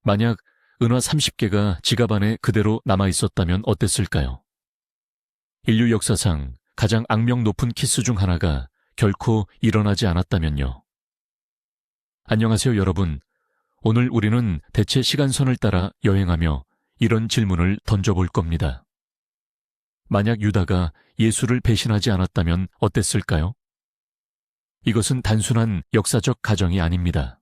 만약 은화 30개가 지갑 안에 그대로 남아 있었다면 어땠을까요? 인류 역사상 가장 악명 높은 키스 중 하나가 결코 일어나지 않았다면요. 안녕하세요, 여러분. 오늘 우리는 대체 시간선을 따라 여행하며 이런 질문을 던져볼 겁니다. 만약 유다가 예수를 배신하지 않았다면 어땠을까요? 이것은 단순한 역사적 가정이 아닙니다.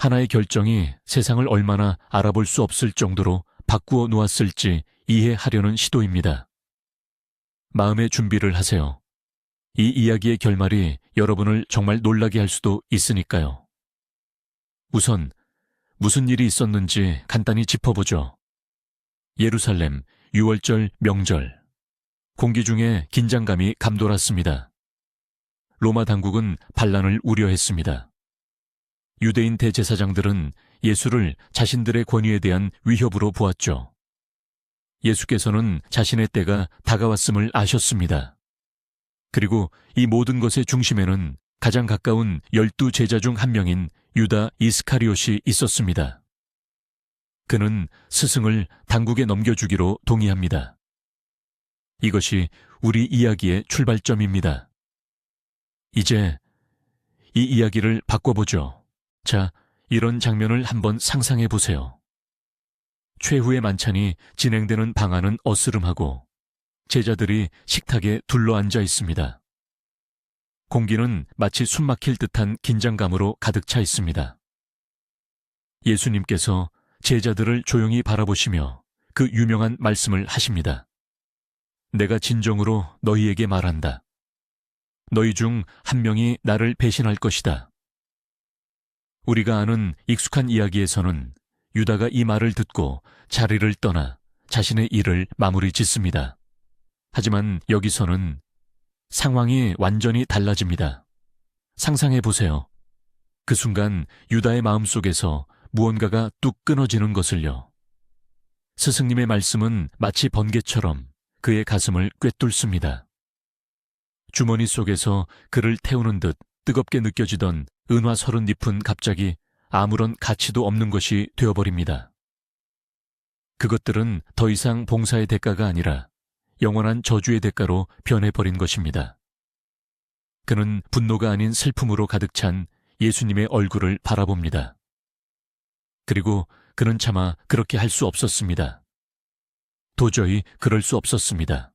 하나의 결정이 세상을 얼마나 알아볼 수 없을 정도로 바꾸어 놓았을지 이해하려는 시도입니다. 마음의 준비를 하세요. 이 이야기의 결말이 여러분을 정말 놀라게 할 수도 있으니까요. 우선 무슨 일이 있었는지 간단히 짚어보죠. 예루살렘 6월절 명절. 공기 중에 긴장감이 감돌았습니다. 로마 당국은 반란을 우려했습니다. 유대인 대제사장들은 예수를 자신들의 권위에 대한 위협으로 보았죠. 예수께서는 자신의 때가 다가왔음을 아셨습니다. 그리고 이 모든 것의 중심에는 가장 가까운 12 제자 중 한 명인 유다 이스카리옷이 있었습니다. 그는 스승을 당국에 넘겨주기로 동의합니다. 이것이 우리 이야기의 출발점입니다. 이제 이 이야기를 바꿔보죠. 자, 이런 장면을 한번 상상해 보세요. 최후의 만찬이 진행되는 방 안은 어스름하고 제자들이 식탁에 둘러앉아 있습니다. 공기는 마치 숨막힐 듯한 긴장감으로 가득 차 있습니다. 예수님께서 제자들을 조용히 바라보시며 그 유명한 말씀을 하십니다. 내가 진정으로 너희에게 말한다. 너희 중 한 명이 나를 배신할 것이다. 우리가 아는 익숙한 이야기에서는 유다가 이 말을 듣고 자리를 떠나 자신의 일을 마무리 짓습니다. 하지만 여기서는 상황이 완전히 달라집니다. 상상해 보세요. 그 순간 유다의 마음속에서 무언가가 뚝 끊어지는 것을요. 스승님의 말씀은 마치 번개처럼 그의 가슴을 꿰뚫습니다. 주머니 속에서 그를 태우는 듯 뜨겁게 느껴지던 은화 30잎은 갑자기 아무런 가치도 없는 것이 되어버립니다. 그것들은 더 이상 봉사의 대가가 아니라 영원한 저주의 대가로 변해버린 것입니다. 그는 분노가 아닌 슬픔으로 가득 찬 예수님의 얼굴을 바라봅니다. 그리고 그는 차마 그렇게 할 수 없었습니다. 도저히 그럴 수 없었습니다.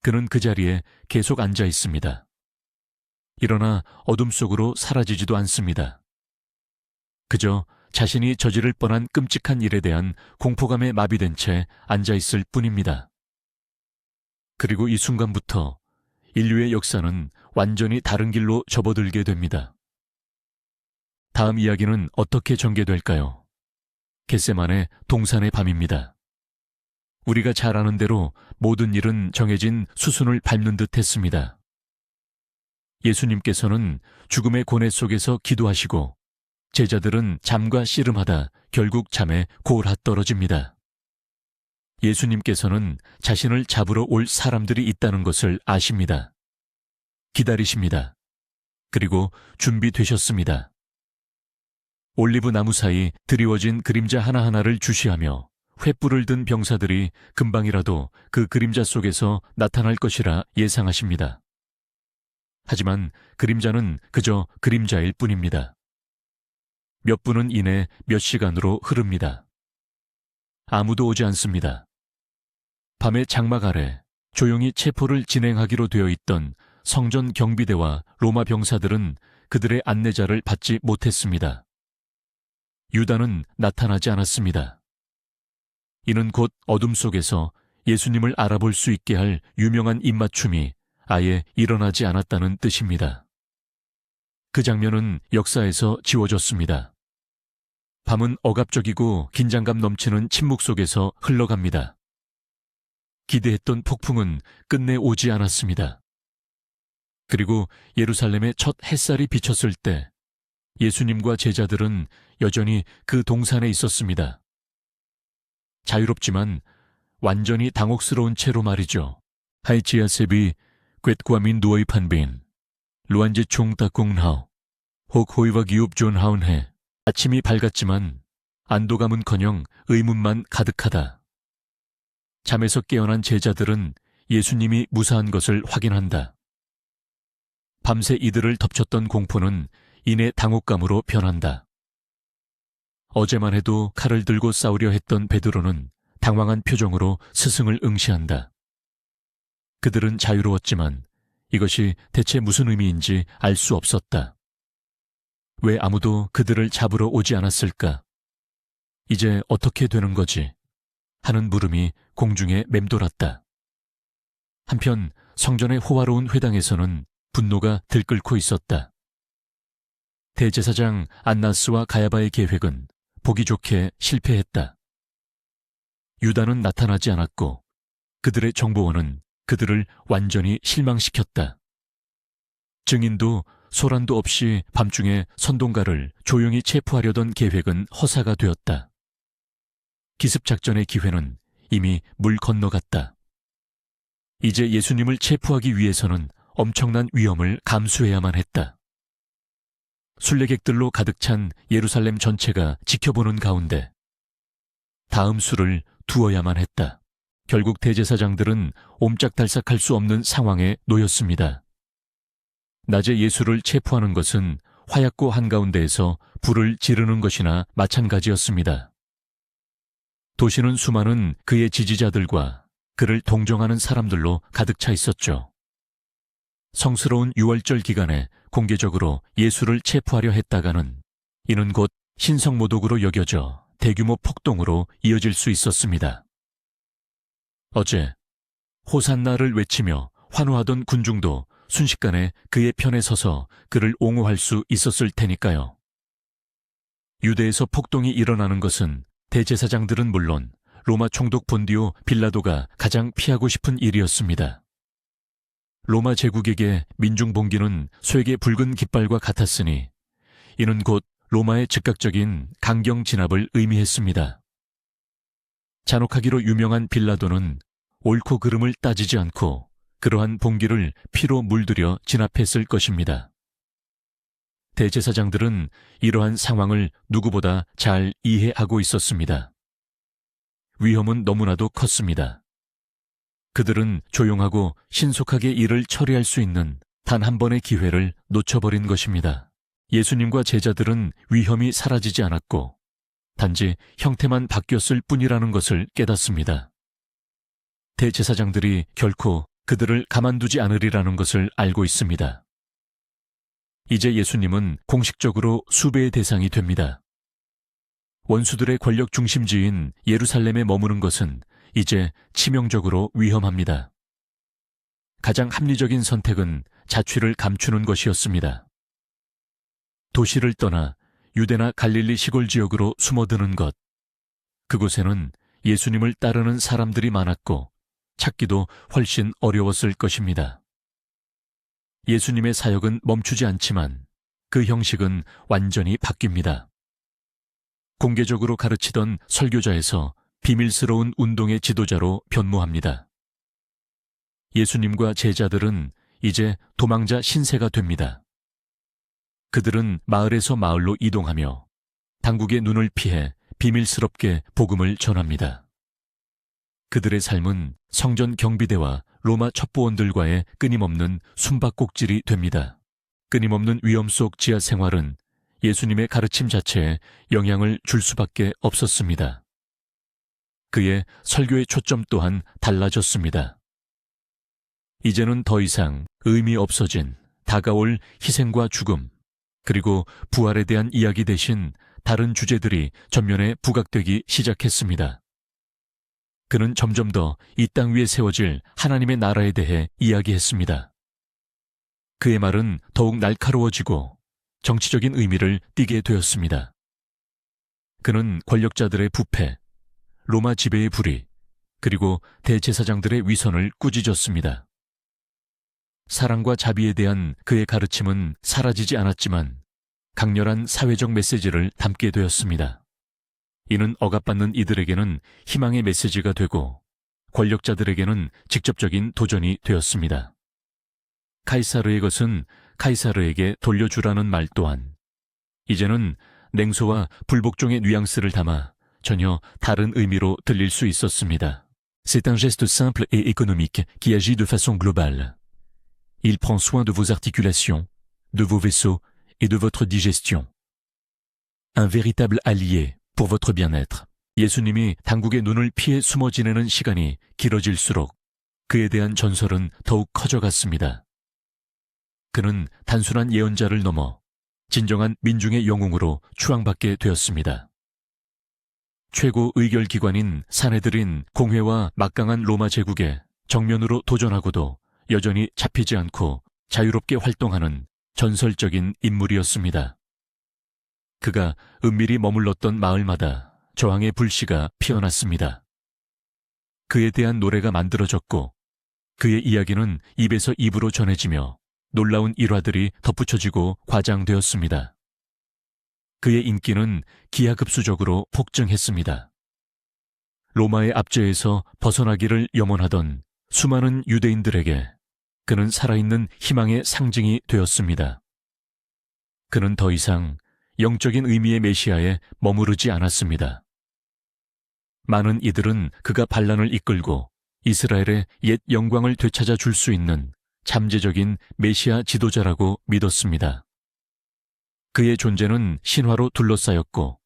그는 그 자리에 계속 앉아 있습니다. 일어나 어둠 속으로 사라지지도 않습니다. 그저 자신이 저지를 뻔한 끔찍한 일에 대한 공포감에 마비된 채 앉아 있을 뿐입니다. 그리고 이 순간부터 인류의 역사는 완전히 다른 길로 접어들게 됩니다. 다음 이야기는 어떻게 전개될까요? 겟세마네 동산의 밤입니다. 우리가 잘 아는 대로 모든 일은 정해진 수순을 밟는 듯 했습니다. 예수님께서는 죽음의 고뇌 속에서 기도하시고 제자들은 잠과 씨름하다 결국 잠에 골아 떨어집니다. 예수님께서는 자신을 잡으러 올 사람들이 있다는 것을 아십니다. 기다리십니다. 그리고 준비되셨습니다. 올리브 나무 사이 드리워진 그림자 하나하나를 주시하며 횃불을 든 병사들이 금방이라도 그 그림자 속에서 나타날 것이라 예상하십니다. 하지만 그림자는 그저 그림자일 뿐입니다. 몇 분은 이내 몇 시간으로 흐릅니다. 아무도 오지 않습니다. 밤의 장막 아래 조용히 체포를 진행하기로 되어 있던 성전 경비대와 로마 병사들은 그들의 안내자를 받지 못했습니다. 유다는 나타나지 않았습니다. 이는 곧 어둠 속에서 예수님을 알아볼 수 있게 할 유명한 입맞춤이 아예 일어나지 않았다는 뜻입니다. 그 장면은 역사에서 지워졌습니다. 밤은 억압적이고 긴장감 넘치는 침묵 속에서 흘러갑니다. 기대했던 폭풍은 끝내 오지 않았습니다. 그리고 예루살렘의 첫 햇살이 비쳤을 때 예수님과 제자들은 여전히 그 동산에 있었습니다. 자유롭지만 완전히 당혹스러운 채로 말이죠. 하이치아세비 꿰과 누어이 판빈 루안지 총 따꿍하오 혹 호이와 기웁 존 하운해. 아침이 밝았지만 안도감은커녕 의문만 가득하다. 잠에서 깨어난 제자들은 예수님이 무사한 것을 확인한다. 밤새 이들을 덮쳤던 공포는 이내 당혹감으로 변한다. 어제만 해도 칼을 들고 싸우려 했던 베드로는 당황한 표정으로 스승을 응시한다. 그들은 자유로웠지만 이것이 대체 무슨 의미인지 알 수 없었다. 왜 아무도 그들을 잡으러 오지 않았을까? 이제 어떻게 되는 거지? 하는 물음이 공중에 맴돌았다. 한편 성전의 호화로운 회당에서는 분노가 들끓고 있었다. 대제사장 안나스와 가야바의 계획은 보기 좋게 실패했다. 유다는 나타나지 않았고 그들의 정보원은 그들을 완전히 실망시켰다. 증인도 소란도 없이 밤중에 선동가를 조용히 체포하려던 계획은 허사가 되었다. 기습작전의 기회는 이미 물 건너갔다. 이제 예수님을 체포하기 위해서는 엄청난 위험을 감수해야만 했다. 순례객들로 가득 찬 예루살렘 전체가 지켜보는 가운데 다음 수를 두어야만 했다. 결국 대제사장들은 옴짝달싹할 수 없는 상황에 놓였습니다. 낮에 예수를 체포하는 것은 화약고 한가운데에서 불을 지르는 것이나 마찬가지였습니다. 도시는 수많은 그의 지지자들과 그를 동정하는 사람들로 가득 차 있었죠. 성스러운 유월절 기간에 공개적으로 예수를 체포하려 했다가는 이는 곧 신성모독으로 여겨져 대규모 폭동으로 이어질 수 있었습니다. 어제 호산나를 외치며 환호하던 군중도 순식간에 그의 편에 서서 그를 옹호할 수 있었을 테니까요. 유대에서 폭동이 일어나는 것은 대제사장들은 물론 로마 총독 본디오 빌라도가 가장 피하고 싶은 일이었습니다. 로마 제국에게 민중봉기는 쇠개 붉은 깃발과 같았으니 이는 곧 로마의 즉각적인 강경 진압을 의미했습니다. 잔혹하기로 유명한 빌라도는 옳고 그름을 따지지 않고 그러한 봉기를 피로 물들여 진압했을 것입니다. 대제사장들은 이러한 상황을 누구보다 잘 이해하고 있었습니다. 위험은 너무나도 컸습니다. 그들은 조용하고 신속하게 일을 처리할 수 있는 단 한 번의 기회를 놓쳐버린 것입니다. 예수님과 제자들은 위험이 사라지지 않았고 단지 형태만 바뀌었을 뿐이라는 것을 깨닫습니다. 대제사장들이 결코 그들을 가만두지 않으리라는 것을 알고 있습니다. 이제 예수님은 공식적으로 수배의 대상이 됩니다. 원수들의 권력 중심지인 예루살렘에 머무는 것은 이제 치명적으로 위험합니다. 가장 합리적인 선택은 자취를 감추는 것이었습니다. 도시를 떠나 유대나 갈릴리 시골 지역으로 숨어드는 것. 그곳에는 예수님을 따르는 사람들이 많았고 찾기도 훨씬 어려웠을 것입니다. 예수님의 사역은 멈추지 않지만 그 형식은 완전히 바뀝니다. 공개적으로 가르치던 설교자에서 비밀스러운 운동의 지도자로 변모합니다. 예수님과 제자들은 이제 도망자 신세가 됩니다. 그들은 마을에서 마을로 이동하며 당국의 눈을 피해 비밀스럽게 복음을 전합니다. 그들의 삶은 성전 경비대와 로마 첩보원들과의 끊임없는 숨바꼭질이 됩니다. 끊임없는 위험 속 지하 생활은 예수님의 가르침 자체에 영향을 줄 수밖에 없었습니다. 그의 설교의 초점 또한 달라졌습니다. 이제는 더 이상 의미 없어진 다가올 희생과 죽음, 그리고 부활에 대한 이야기 대신 다른 주제들이 전면에 부각되기 시작했습니다. 그는 점점 더 이 땅 위에 세워질 하나님의 나라에 대해 이야기했습니다. 그의 말은 더욱 날카로워지고 정치적인 의미를 띠게 되었습니다. 그는 권력자들의 부패, 로마 지배의 불의, 그리고 대제사장들의 위선을 꾸짖었습니다. 사랑과 자비에 대한 그의 가르침은 사라지지 않았지만 강렬한 사회적 메시지를 담게 되었습니다. 이는 억압받는 이들에게는 희망의 메시지가 되고 권력자들에게는 직접적인 도전이 되었습니다. 카이사르의 것은 카이사르에게 돌려주라는 말 또한 이제는 냉소와 불복종의 뉘앙스를 담아 전혀 다른 의미로 들릴 수 있었습니다. C'est un geste simple et économique qui agit de façon globale. Il prend soin de vos articulations, de vos vaisseaux et de votre digestion. Un véritable allié pour votre bien-être. 예수님이 당국의 눈을 피해 숨어 지내는 시간이 길어질수록 그에 대한 전설은 더욱 커져갔습니다. 그는 단순한 예언자를 넘어 진정한 민중의 영웅으로 추앙받게 되었습니다. 최고 의결기관인 사내들인 공회와 막강한 로마 제국에 정면으로 도전하고도 여전히 잡히지 않고 자유롭게 활동하는 전설적인 인물이었습니다. 그가 은밀히 머물렀던 마을마다 저항의 불씨가 피어났습니다. 그에 대한 노래가 만들어졌고 그의 이야기는 입에서 입으로 전해지며 놀라운 일화들이 덧붙여지고 과장되었습니다. 그의 인기는 기하급수적으로 폭증했습니다. 로마의 압제에서 벗어나기를 염원하던 수많은 유대인들에게 그는 살아있는 희망의 상징이 되었습니다. 그는 더 이상 영적인 의미의 메시아에 머무르지 않았습니다. 많은 이들은 그가 반란을 이끌고 이스라엘의 옛 영광을 되찾아 줄 수 있는 잠재적인 메시아 지도자라고 믿었습니다. 그의 존재는 신화로 둘러싸였고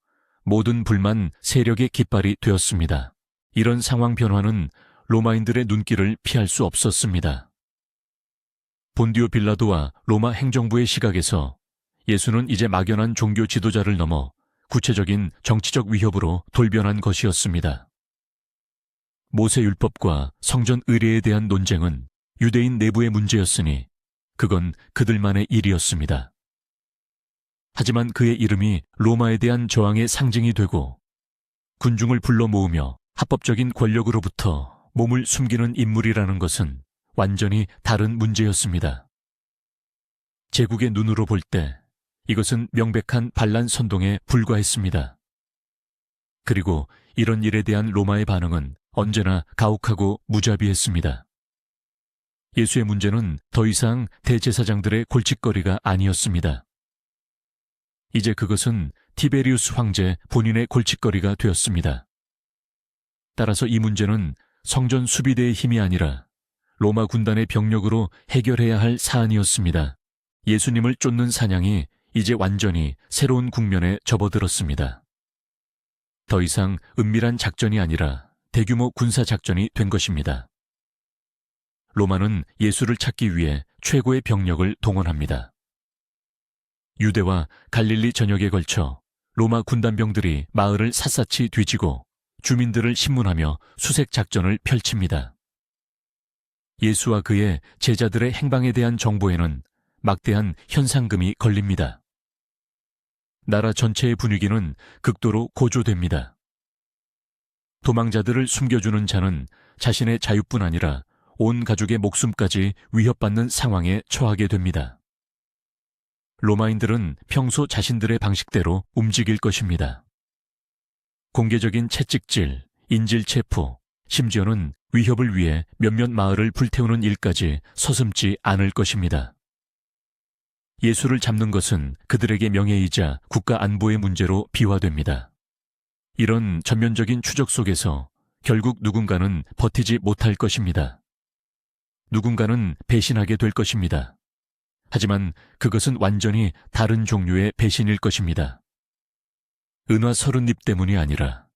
모든 불만 세력의 깃발이 되었습니다. 이런 상황 변화는 로마인들의 눈길을 피할 수 없었습니다. 본디오 빌라도와 로마 행정부의 시각에서 예수는 이제 막연한 종교 지도자를 넘어 구체적인 정치적 위협으로 돌변한 것이었습니다. 모세율법과 성전 의례에 대한 논쟁은 유대인 내부의 문제였으니 그건 그들만의 일이었습니다. 하지만 그의 이름이 로마에 대한 저항의 상징이 되고 군중을 불러 모으며 합법적인 권력으로부터 몸을 숨기는 인물이라는 것은 완전히 다른 문제였습니다. 제국의 눈으로 볼 때 이것은 명백한 반란 선동에 불과했습니다. 그리고 이런 일에 대한 로마의 반응은 언제나 가혹하고 무자비했습니다. 예수의 문제는 더 이상 대제사장들의 골칫거리가 아니었습니다. 이제 그것은 티베리우스 황제 본인의 골칫거리가 되었습니다. 따라서 이 문제는 성전 수비대의 힘이 아니라 로마 군단의 병력으로 해결해야 할 사안이었습니다. 예수님을 쫓는 사냥이 이제 완전히 새로운 국면에 접어들었습니다. 더 이상 은밀한 작전이 아니라 대규모 군사작전이 된 것입니다. 로마는 예수를 찾기 위해 최고의 병력을 동원합니다. 유대와 갈릴리 전역에 걸쳐 로마 군단병들이 마을을 샅샅이 뒤지고 주민들을 신문하며 수색 작전을 펼칩니다. 예수와 그의 제자들의 행방에 대한 정보에는 막대한 현상금이 걸립니다. 나라 전체의 분위기는 극도로 고조됩니다. 도망자들을 숨겨주는 자는 자신의 자유뿐 아니라 온 가족의 목숨까지 위협받는 상황에 처하게 됩니다. 로마인들은 평소 자신들의 방식대로 움직일 것입니다. 공개적인 채찍질, 인질 체포, 심지어는 위협을 위해 몇몇 마을을 불태우는 일까지 서슴지 않을 것입니다. 예수를 잡는 것은 그들에게 명예이자 국가 안보의 문제로 비화됩니다. 이런 전면적인 추적 속에서 결국 누군가는 버티지 못할 것입니다. 누군가는 배신하게 될 것입니다. 하지만 그것은 완전히 다른 종류의 배신일 것입니다. 은화서른잎 때문이 아니라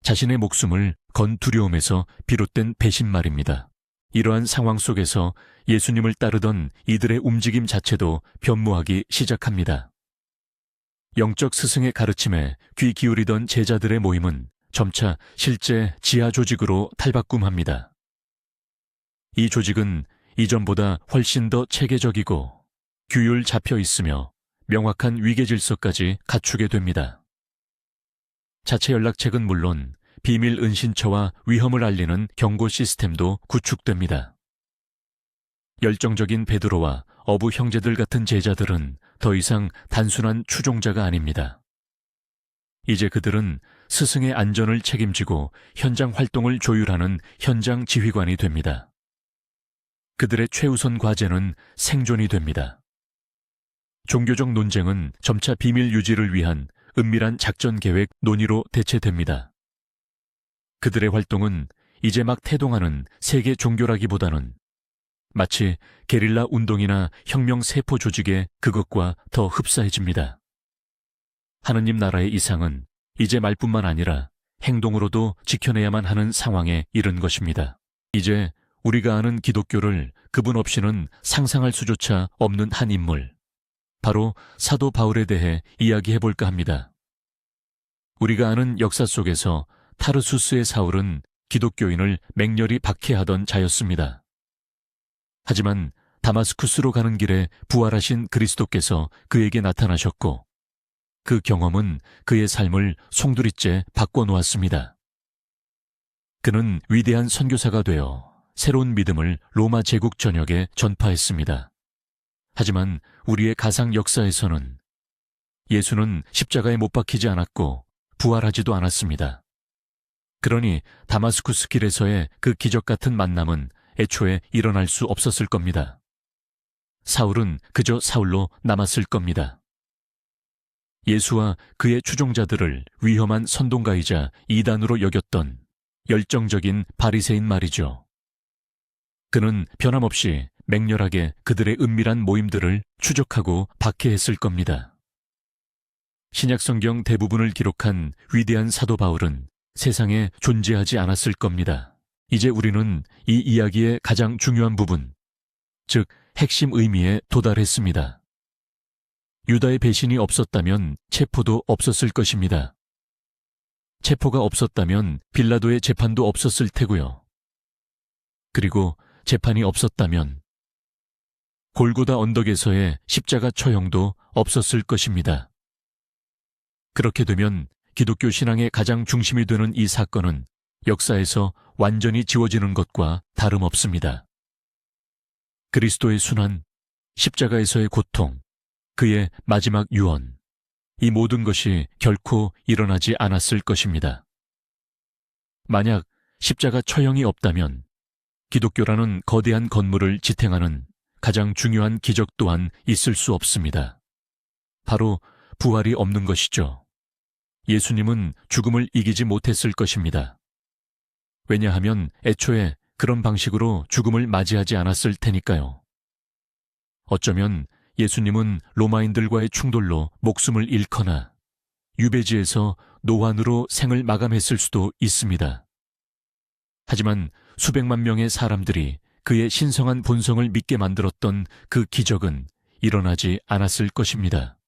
자신의 목숨을 건 두려움에서 비롯된 배신 말입니다. 이러한 상황 속에서 예수님을 따르던 이들의 움직임 자체도 변모하기 시작합니다. 영적 스승의 가르침에 귀 기울이던 제자들의 모임은 점차 실제 지하 조직으로 탈바꿈합니다. 이 조직은 이전보다 훨씬 더 체계적이고 규율 잡혀 있으며 명확한 위계 질서까지 갖추게 됩니다. 자체 연락책은 물론 비밀 은신처와 위험을 알리는 경고 시스템도 구축됩니다. 열정적인 베드로와 어부 형제들 같은 제자들은 더 이상 단순한 추종자가 아닙니다. 이제 그들은 스승의 안전을 책임지고 현장 활동을 조율하는 현장 지휘관이 됩니다. 그들의 최우선 과제는 생존이 됩니다. 종교적 논쟁은 점차 비밀 유지를 위한 은밀한 작전 계획 논의로 대체됩니다. 그들의 활동은 이제 막 태동하는 세계 종교라기보다는 마치 게릴라 운동이나 혁명 세포 조직에 그것과 더 흡사해집니다. 하느님 나라의 이상은 이제 말뿐만 아니라 행동으로도 지켜내야만 하는 상황에 이른 것입니다. 이제 우리가 아는 기독교를 그분 없이는 상상할 수조차 없는 한 인물, 바로 사도 바울에 대해 이야기해볼까 합니다. 우리가 아는 역사 속에서 타르수스의 사울은 기독교인을 맹렬히 박해하던 자였습니다. 하지만 다마스쿠스로 가는 길에 부활하신 그리스도께서 그에게 나타나셨고 그 경험은 그의 삶을 송두리째 바꿔놓았습니다. 그는 위대한 선교사가 되어 새로운 믿음을 로마 제국 전역에 전파했습니다. 하지만 우리의 가상 역사에서는 예수는 십자가에 못 박히지 않았고 부활하지도 않았습니다. 그러니 다마스쿠스 길에서의 그 기적 같은 만남은 애초에 일어날 수 없었을 겁니다. 사울은 그저 사울로 남았을 겁니다. 예수와 그의 추종자들을 위험한 선동가이자 이단으로 여겼던 열정적인 바리새인 말이죠. 그는 변함없이 맹렬하게 그들의 은밀한 모임들을 추적하고 박해했을 겁니다. 신약성경 대부분을 기록한 위대한 사도 바울은 세상에 존재하지 않았을 겁니다. 이제 우리는 이 이야기의 가장 중요한 부분, 즉 핵심 의미에 도달했습니다. 유다의 배신이 없었다면 체포도 없었을 것입니다. 체포가 없었다면 빌라도의 재판도 없었을 테고요. 그리고 재판이 없었다면 골고다 언덕에서의 십자가 처형도 없었을 것입니다. 그렇게 되면 기독교 신앙의 가장 중심이 되는 이 사건은 역사에서 완전히 지워지는 것과 다름없습니다. 그리스도의 순환, 십자가에서의 고통, 그의 마지막 유언, 이 모든 것이 결코 일어나지 않았을 것입니다. 만약 십자가 처형이 없다면 기독교라는 거대한 건물을 지탱하는 가장 중요한 기적 또한 있을 수 없습니다. 바로 부활이 없는 것이죠. 예수님은 죽음을 이기지 못했을 것입니다. 왜냐하면 애초에 그런 방식으로 죽음을 맞이하지 않았을 테니까요. 어쩌면 예수님은 로마인들과의 충돌로 목숨을 잃거나 유배지에서 노환으로 생을 마감했을 수도 있습니다. 하지만 수백만 명의 사람들이 그의 신성한 본성을 믿게 만들었던 그 기적은 일어나지 않았을 것입니다.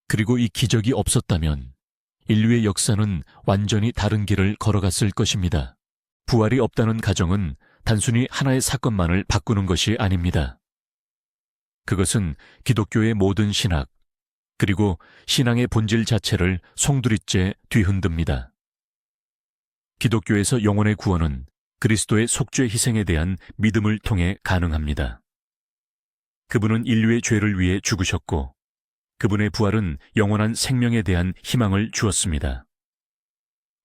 그리고 이 기적이 없었다면 인류의 역사는 완전히 다른 길을 걸어갔을 것입니다. 부활이 없다는 가정은 단순히 하나의 사건만을 바꾸는 것이 아닙니다. 그것은 기독교의 모든 신학, 그리고 신앙의 본질 자체를 송두리째 뒤흔듭니다. 기독교에서 영혼의 구원은 그리스도의 속죄 희생에 대한 믿음을 통해 가능합니다. 그분은 인류의 죄를 위해 죽으셨고 그분의 부활은 영원한 생명에 대한 희망을 주었습니다.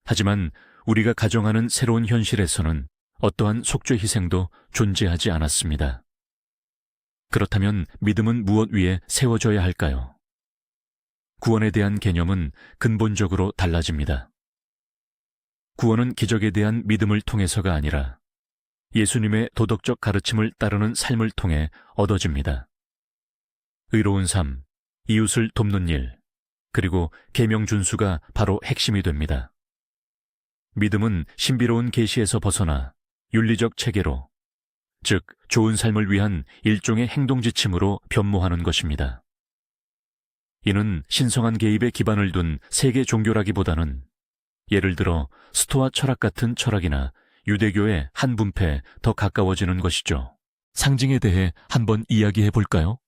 하지만 우리가 가정하는 새로운 현실에서는 어떠한 속죄 희생도 존재하지 않았습니다. 그렇다면 믿음은 무엇 위에 세워져야 할까요? 구원에 대한 개념은 근본적으로 달라집니다. 구원은 기적에 대한 믿음을 통해서가 아니라 예수님의 도덕적 가르침을 따르는 삶을 통해 얻어집니다. 의로운 삶, 이웃을 돕는 일, 그리고 계명 준수가 바로 핵심이 됩니다. 믿음은 신비로운 계시에서 벗어나 윤리적 체계로, 즉 좋은 삶을 위한 일종의 행동 지침으로 변모하는 것입니다. 이는 신성한 개입에 기반을 둔 세계 종교라기보다는 예를 들어 스토아 철학 같은 철학이나 유대교의 한 분파에 더 가까워지는 것이죠. 상징에 대해 한번 이야기해 볼까요?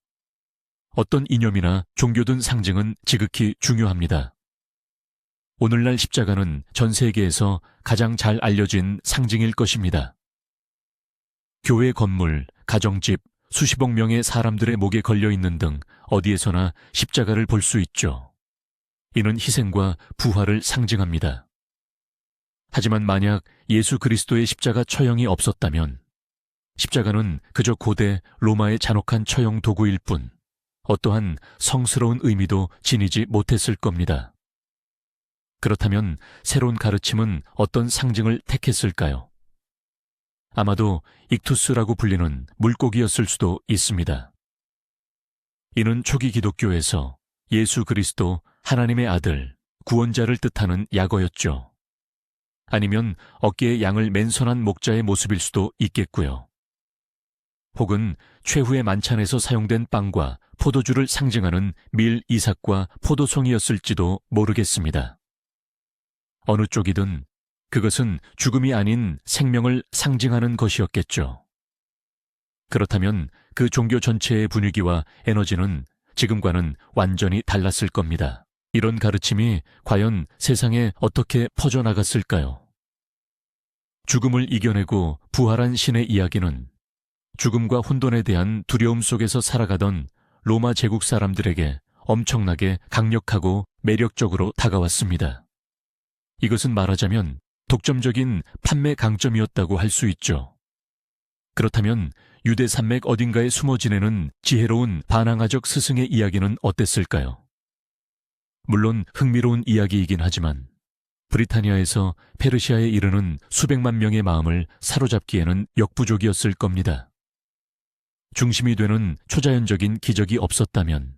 어떤 이념이나 종교든 상징은 지극히 중요합니다. 오늘날 십자가는 전 세계에서 가장 잘 알려진 상징일 것입니다. 교회 건물, 가정집, 수십억 명의 사람들의 목에 걸려있는 등 어디에서나 십자가를 볼 수 있죠. 이는 희생과 부활을 상징합니다. 하지만 만약 예수 그리스도의 십자가 처형이 없었다면 십자가는 그저 고대 로마의 잔혹한 처형 도구일 뿐 어떠한 성스러운 의미도 지니지 못했을 겁니다. 그렇다면 새로운 가르침은 어떤 상징을 택했을까요? 아마도 익투스라고 불리는 물고기였을 수도 있습니다. 이는 초기 기독교에서 예수 그리스도 하나님의 아들, 구원자를 뜻하는 약어였죠. 아니면 어깨에 양을 맨손한 목자의 모습일 수도 있겠고요. 혹은 최후의 만찬에서 사용된 빵과 포도주를 상징하는 밀 이삭과 포도송이였을지도 모르겠습니다. 어느 쪽이든 그것은 죽음이 아닌 생명을 상징하는 것이었겠죠. 그렇다면 그 종교 전체의 분위기와 에너지는 지금과는 완전히 달랐을 겁니다. 이런 가르침이 과연 세상에 어떻게 퍼져나갔을까요? 죽음을 이겨내고 부활한 신의 이야기는 죽음과 혼돈에 대한 두려움 속에서 살아가던 로마 제국 사람들에게 엄청나게 강력하고 매력적으로 다가왔습니다. 이것은 말하자면 독점적인 판매 강점이었다고 할 수 있죠. 그렇다면 유대 산맥 어딘가에 숨어 지내는 지혜로운 반항아적 스승의 이야기는 어땠을까요? 물론 흥미로운 이야기이긴 하지만 브리타니아에서 페르시아에 이르는 수백만 명의 마음을 사로잡기에는 역부족이었을 겁니다. 중심이 되는 초자연적인 기적이 없었다면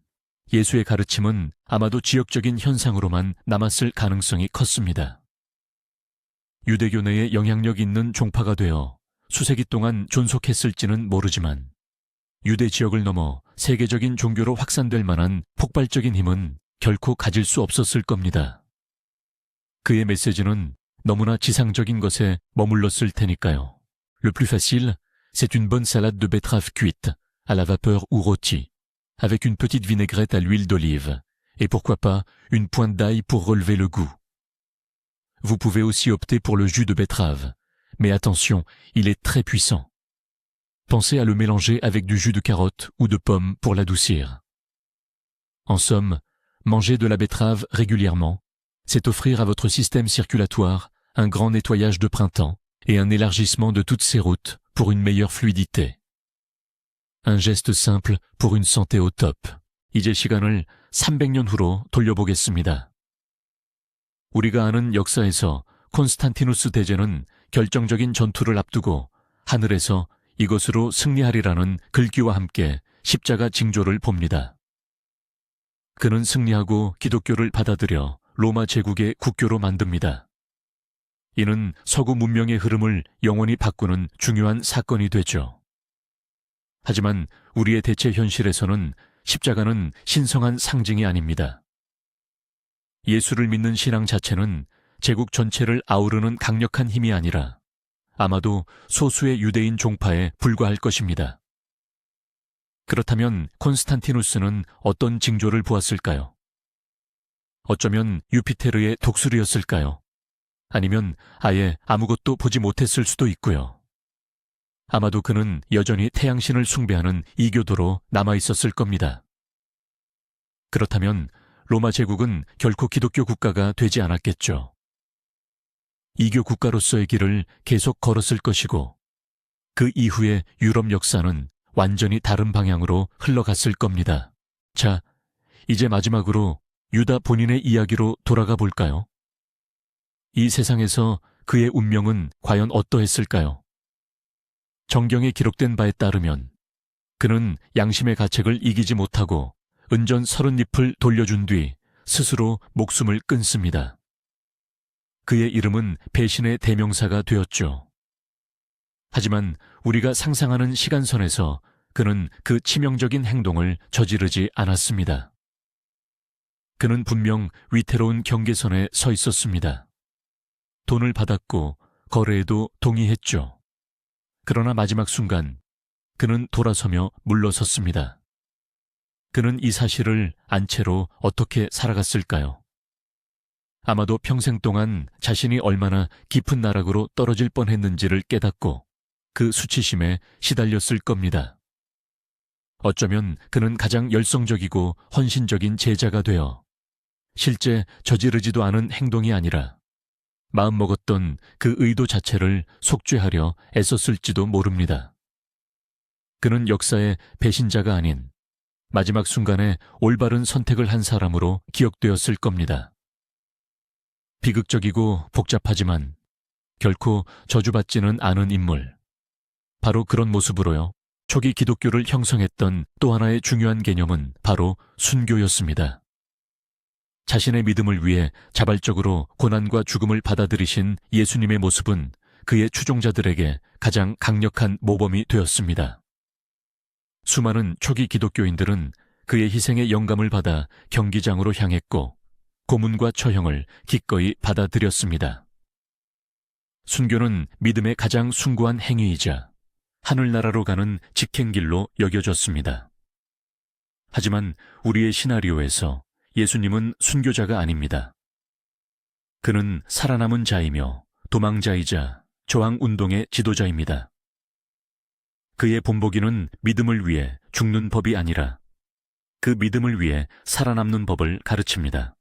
예수의 가르침은 아마도 지역적인 현상으로만 남았을 가능성이 컸습니다. 유대교 내에 영향력 있는 종파가 되어 수세기 동안 존속했을지는 모르지만 유대 지역을 넘어 세계적인 종교로 확산될 만한 폭발적인 힘은 결코 가질 수 없었을 겁니다. 그의 메시지는 너무나 지상적인 것에 머물렀을 테니까요. Le plus facile, c'est une bonne salade de betterave cuite, à la vapeur ou rôtie, avec une petite vinaigrette à l'huile d'olive, et pourquoi pas une pointe d'ail pour relever le goût. Vous pouvez aussi opter pour le jus de betterave, mais attention, il est très puissant. Pensez à le mélanger avec du jus de carotte ou de pomme pour l'adoucir. En somme, manger de la betterave régulièrement, c'est offrir à votre système circulatoire un grand nettoyage de printemps et un élargissement de toutes ses routes pour une meilleure fluidité. Un geste simple pour une santé au top. 이제 시간을 300년 후로 돌려보겠습니다. 우리가 아는 역사에서 콘스탄티누스 대제는 결정적인 전투를 앞두고 하늘에서 이것으로 승리하리라는 글귀와 함께 십자가 징조를 봅니다. 그는 승리하고 기독교를 받아들여 로마 제국의 국교로 만듭니다. 이는 서구 문명의 흐름을 영원히 바꾸는 중요한 사건이 되죠. 하지만 우리의 대체 현실에서는 십자가는 신성한 상징이 아닙니다. 예수를 믿는 신앙 자체는 제국 전체를 아우르는 강력한 힘이 아니라 아마도 소수의 유대인 종파에 불과할 것입니다. 그렇다면 콘스탄티누스는 어떤 징조를 보았을까요? 어쩌면 유피테르의 독수리였을까요? 아니면 아예 아무것도 보지 못했을 수도 있고요. 아마도 그는 여전히 태양신을 숭배하는 이교도로 남아있었을 겁니다. 그렇다면 로마 제국은 결코 기독교 국가가 되지 않았겠죠. 이교 국가로서의 길을 계속 걸었을 것이고 그 이후의 유럽 역사는 완전히 다른 방향으로 흘러갔을 겁니다. 자, 이제 마지막으로 유다 본인의 이야기로 돌아가 볼까요? 이 세상에서 그의 운명은 과연 어떠했을까요? 정경에 기록된 바에 따르면 그는 양심의 가책을 이기지 못하고 은전 30잎을 돌려준 뒤 스스로 목숨을 끊습니다. 그의 이름은 배신의 대명사가 되었죠. 하지만 우리가 상상하는 시간선에서 그는 그 치명적인 행동을 저지르지 않았습니다. 그는 분명 위태로운 경계선에 서 있었습니다. 돈을 받았고 거래에도 동의했죠. 그러나 마지막 순간 그는 돌아서며 물러섰습니다. 그는 이 사실을 안 채로 어떻게 살아갔을까요? 아마도 평생 동안 자신이 얼마나 깊은 나락으로 떨어질 뻔했는지를 깨닫고 그 수치심에 시달렸을 겁니다. 어쩌면 그는 가장 열성적이고 헌신적인 제자가 되어 실제 저지르지도 않은 행동이 아니라 마음먹었던 그 의도 자체를 속죄하려 애썼을지도 모릅니다. 그는 역사의 배신자가 아닌 마지막 순간에 올바른 선택을 한 사람으로 기억되었을 겁니다. 비극적이고 복잡하지만 결코 저주받지는 않은 인물. 바로 그런 모습으로요. 초기 기독교를 형성했던 또 하나의 중요한 개념은 바로 순교였습니다. 자신의 믿음을 위해 자발적으로 고난과 죽음을 받아들이신 예수님의 모습은 그의 추종자들에게 가장 강력한 모범이 되었습니다. 수많은 초기 기독교인들은 그의 희생에 영감을 받아 경기장으로 향했고 고문과 처형을 기꺼이 받아들였습니다. 순교는 믿음의 가장 숭고한 행위이자 하늘나라로 가는 직행길로 여겨졌습니다. 하지만 우리의 시나리오에서 예수님은 순교자가 아닙니다. 그는 살아남은 자이며 도망자이자 저항운동의 지도자입니다. 그의 본보기는 믿음을 위해 죽는 법이 아니라 그 믿음을 위해 살아남는 법을 가르칩니다.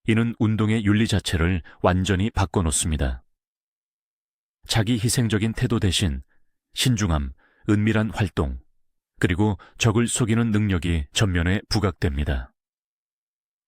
이는 운동의 윤리 자체를 완전히 바꿔놓습니다. 자기 희생적인 태도 대신 신중함, 은밀한 활동, 그리고 적을 속이는 능력이 전면에 부각됩니다.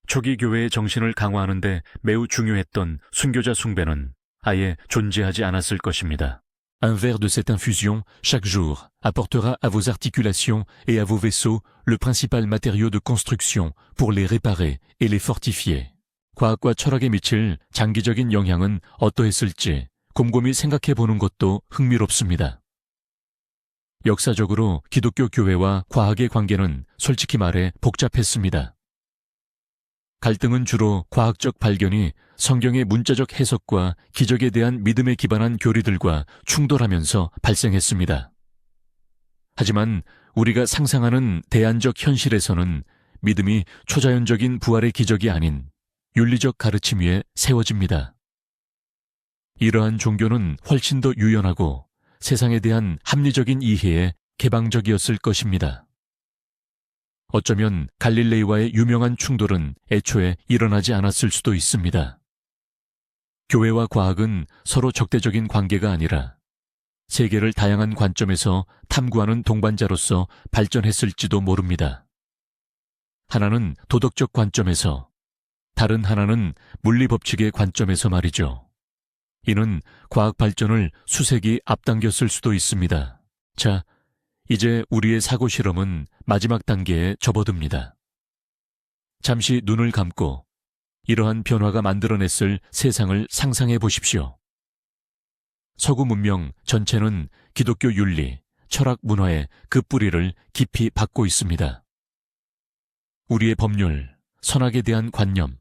초기 교회의 정신을 강화하는 데 매우 중요했던 순교자 숭배는 아예 존재하지 않았을 것입니다. Un verre de cette infusion, chaque jour, apportera à vos articulations et à vos vaisseaux le principal matériau de construction pour les réparer et les fortifier. 과학과 철학에 미칠 장기적인 영향은 어떠했을지 곰곰이 생각해 보는 것도 흥미롭습니다. 역사적으로 기독교 교회와 과학의 관계는 솔직히 말해 복잡했습니다. 갈등은 주로 과학적 발견이 성경의 문자적 해석과 기적에 대한 믿음에 기반한 교리들과 충돌하면서 발생했습니다. 하지만 우리가 상상하는 대안적 현실에서는 믿음이 초자연적인 부활의 기적이 아닌 윤리적 가르침 위에 세워집니다. 이러한 종교는 훨씬 더 유연하고 세상에 대한 합리적인 이해에 개방적이었을 것입니다. 어쩌면 갈릴레이와의 유명한 충돌은 애초에 일어나지 않았을 수도 있습니다. 교회와 과학은 서로 적대적인 관계가 아니라 세계를 다양한 관점에서 탐구하는 동반자로서 발전했을지도 모릅니다. 하나는 도덕적 관점에서, 다른 하나는 물리법칙의 관점에서 말이죠. 이는 과학 발전을 수세기 앞당겼을 수도 있습니다. 자, 이제 우리의 사고 실험은 마지막 단계에 접어듭니다. 잠시 눈을 감고 이러한 변화가 만들어냈을 세상을 상상해 보십시오. 서구 문명 전체는 기독교 윤리, 철학 문화의 그 뿌리를 깊이 받고 있습니다. 우리의 법률, 선악에 대한 관념,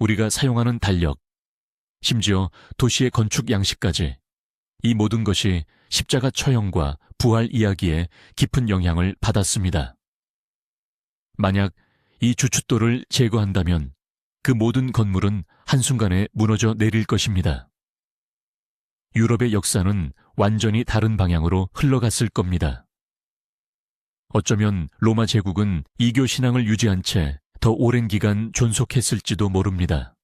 우리가 사용하는 달력, 심지어 도시의 건축 양식까지 이 모든 것이 십자가 처형과 부활 이야기에 깊은 영향을 받았습니다. 만약 이 주춧돌을 제거한다면 그 모든 건물은 한순간에 무너져 내릴 것입니다. 유럽의 역사는 완전히 다른 방향으로 흘러갔을 겁니다. 어쩌면 로마 제국은 이교 신앙을 유지한 채 더 오랜 기간 존속했을지도 모릅니다.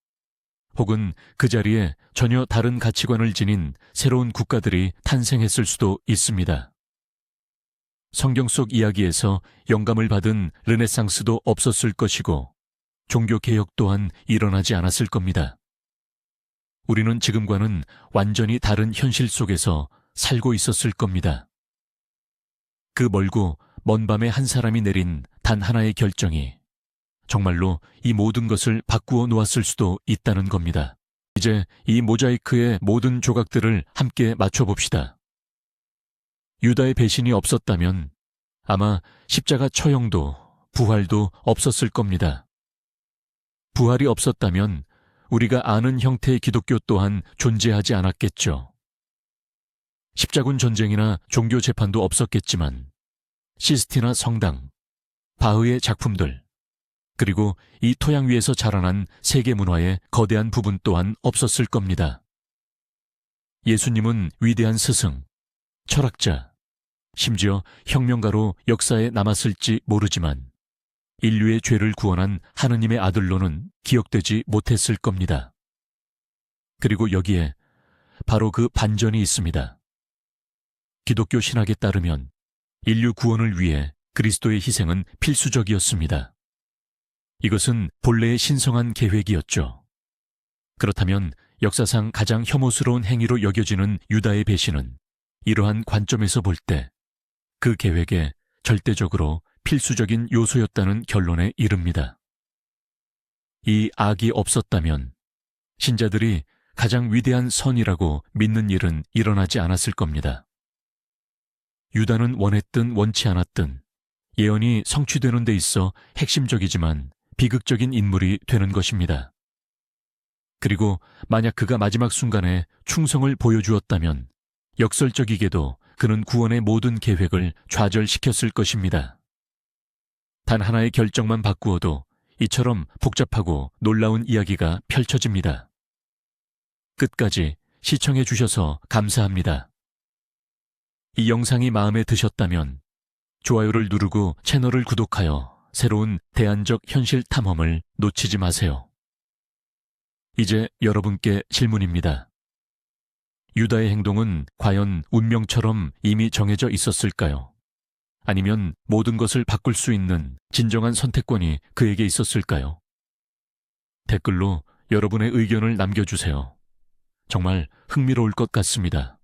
혹은 그 자리에 전혀 다른 가치관을 지닌 새로운 국가들이 탄생했을 수도 있습니다. 성경 속 이야기에서 영감을 받은 르네상스도 없었을 것이고 종교개혁 또한 일어나지 않았을 겁니다. 우리는 지금과는 완전히 다른 현실 속에서 살고 있었을 겁니다. 그 멀고 먼 밤에 한 사람이 내린 단 하나의 결정이 정말로 이 모든 것을 바꾸어 놓았을 수도 있다는 겁니다. 이제 이 모자이크의 모든 조각들을 함께 맞춰봅시다. 유다의 배신이 없었다면 아마 십자가 처형도 부활도 없었을 겁니다. 부활이 없었다면 우리가 아는 형태의 기독교 또한 존재하지 않았겠죠. 십자군 전쟁이나 종교 재판도 없었겠지만 시스티나 성당, 바흐의 작품들, 그리고 이 토양 위에서 자라난 세계 문화의 거대한 부분 또한 없었을 겁니다. 예수님은 위대한 스승, 철학자, 심지어 혁명가로 역사에 남았을지 모르지만 인류의 죄를 구원한 하느님의 아들로는 기억되지 못했을 겁니다. 그리고 여기에 바로 그 반전이 있습니다. 기독교 신학에 따르면 인류 구원을 위해 그리스도의 희생은 필수적이었습니다. 이것은 본래의 신성한 계획이었죠. 그렇다면 역사상 가장 혐오스러운 행위로 여겨지는 유다의 배신은 이러한 관점에서 볼 때 그 계획에 절대적으로 필수적인 요소였다는 결론에 이릅니다. 이 악이 없었다면 신자들이 가장 위대한 선이라고 믿는 일은 일어나지 않았을 겁니다. 유다는 원했든 원치 않았든 예언이 성취되는 데 있어 핵심적이지만 비극적인 인물이 되는 것입니다. 그리고 만약 그가 마지막 순간에 충성을 보여주었다면 역설적이게도 그는 구원의 모든 계획을 좌절시켰을 것입니다. 단 하나의 결정만 바꾸어도 이처럼 복잡하고 놀라운 이야기가 펼쳐집니다. 끝까지 시청해 주셔서 감사합니다. 이 영상이 마음에 드셨다면 좋아요를 누르고 채널을 구독하여 새로운 대안적 현실 탐험을 놓치지 마세요. 이제 여러분께 질문입니다. 유다의 행동은 과연 운명처럼 이미 정해져 있었을까요? 아니면 모든 것을 바꿀 수 있는 진정한 선택권이 그에게 있었을까요? 댓글로 여러분의 의견을 남겨주세요. 정말 흥미로울 것 같습니다.